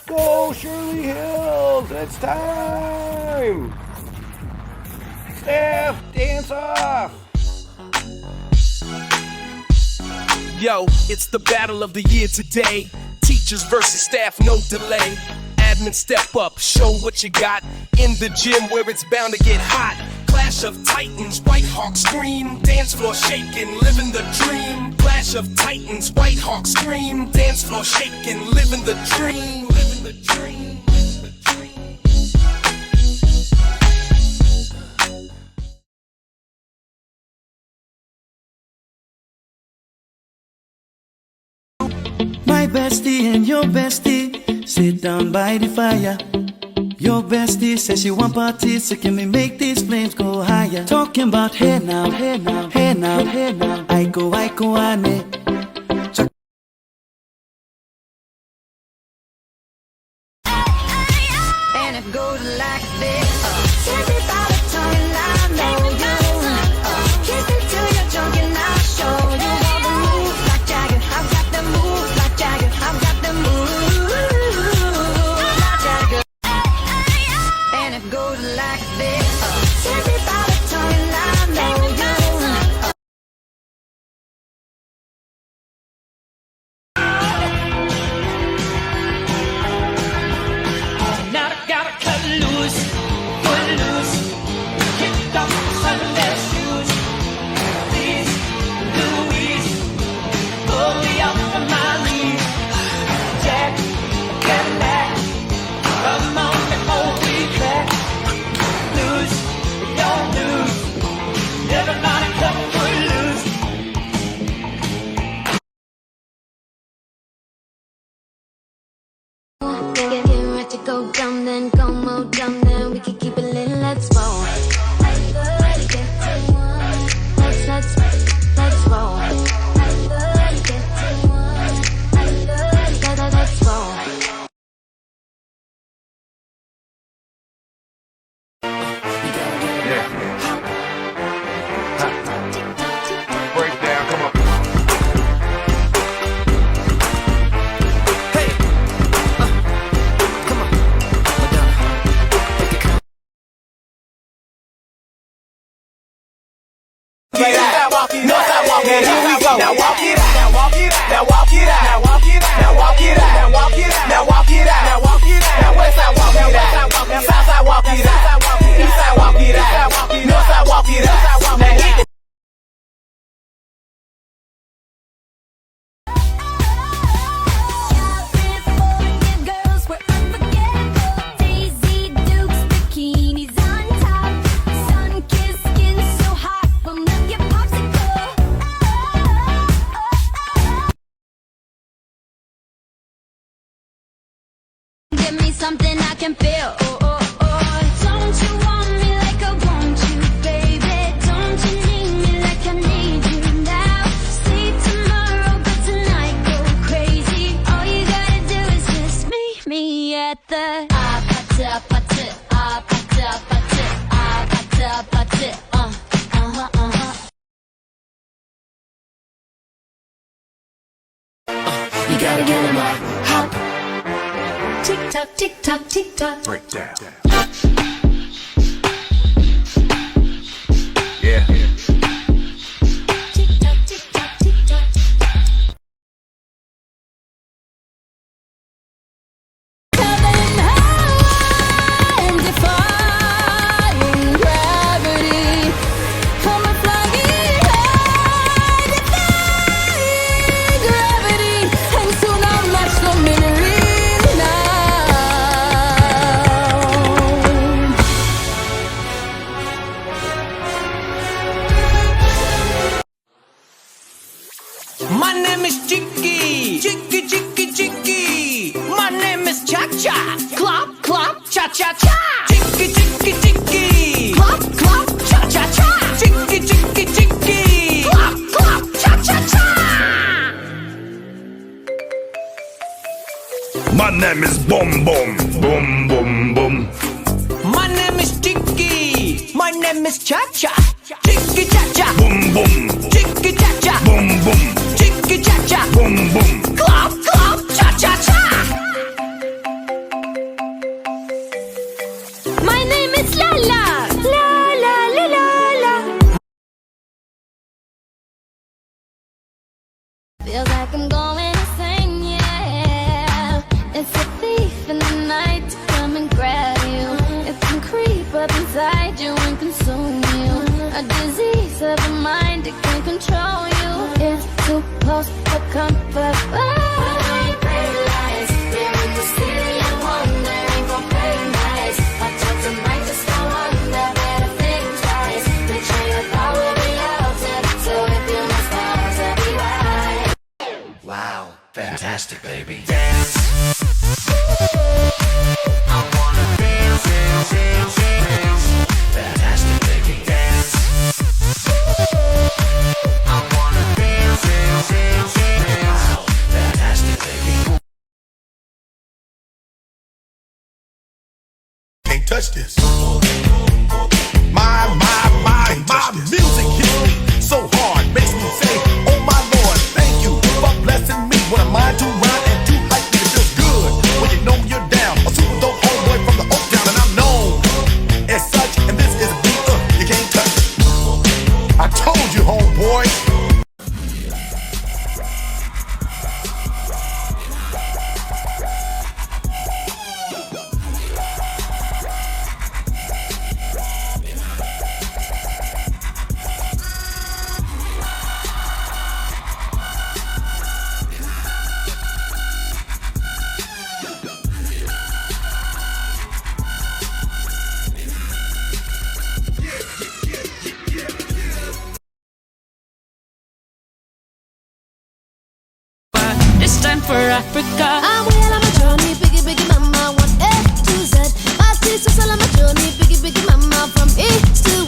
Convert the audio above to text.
go, Shirley Hills! It's time! Staff, dance off! Yo, it's the battle of the year today. Teachers versus staff, no delay. Admin, step up, show what you got. In the gym where it's bound to get hot. Clash of Titans, White Hawk scream. Dance floor shaking, living the dream. Clash of Titans, White Hawk scream. Dance floor shaking, living the dream. Living the dream. My bestie and your bestie sit down by the fire. Your bestie says she want parties, so can we make these flames go higher? Talking about hey now, hey now, hey now, hey now. I go, ane. And it goes like this. Take me by the tongue and I know you. Kiss me till you're drunk and I'll show you. Got the moves like Jagger, I've got the moves like Jagger, I've got the moves like Jagger. And it goes like this. Take me by the tongue and I know you. Now I gotta cut loose, put loose, kick off Sunday shoes. Please, Louise, pull me up from my knees. Jack, Cadillac, come on before we crack. Lose, don't lose, everybody cut for loose. Get ready to go down, then go more down, then we can keep it lit. Let's roll. Let's roll. Let's roll. Breakdown, come on. Here we go. Now walk it out. Now walk it out. Now walk it out. Now walk it out. Now walk it out. Now walk it out. Now walk it out. Now walk it out. Now west side walk it out. Now south side walk it out. East side walk it out. North side walk it out. Now hit it. Girls were unforgettable. Daisy Dukes, bikinis on top. Sun-kissed skin so hot, we'll melt your popsicle. Give me something I can feel. Don't you want me like I want you, baby? Don't you need me like I need you now? See tomorrow, but tonight go crazy. All you gotta do is just meet me at the You gotta get him up. Hop. tick tock, tick tock, tick tock. Breakdown. Yeah. Tick tock, tick tock, tick tock. Coming high and defying gravity. Come and flying high, defying gravity. And soon I'll match the misery now. My name is Chicky, Chicky, Chicky, Chicky. My name is Cha Cha, Clop, Clop, Cha Cha Cha. Chicky, Chicky, Chicky, Clop, Clop, Cha Cha Cha. Chicky, Chicky, Chicky, Clop, Clop, Cha Cha Cha. My name is Boom Boom, Boom Boom Boom. My name is Chicky, my name is Cha Cha. Chicky Cha Cha, Boom Boom, Chicky Cha Cha, Boom Boom, Chicky Cha Cha, Boom Boom. Clop, Clop, Cha Cha Cha. Fantastic, baby. Dance. I wanna dance, dance, dance, dance. Fantastic, baby. Dance. I wanna dance, dance, dance, dance. Wow. Fantastic, baby. Can't touch this. My music hits me so hard, makes me say, oh my Lord, thank you for blessing me. What a mind to rhyme and to hype me, it feels good when you know you're down. A super dope homeboy from the Oak Town, and I'm known as such. And this is a beat you can't touch. I told you, homeboy. It's time for Africa. I'm well on my journey, biggie, biggie, mama, one A to Z. My sister's all on my journey, biggie, biggie, mama, from east to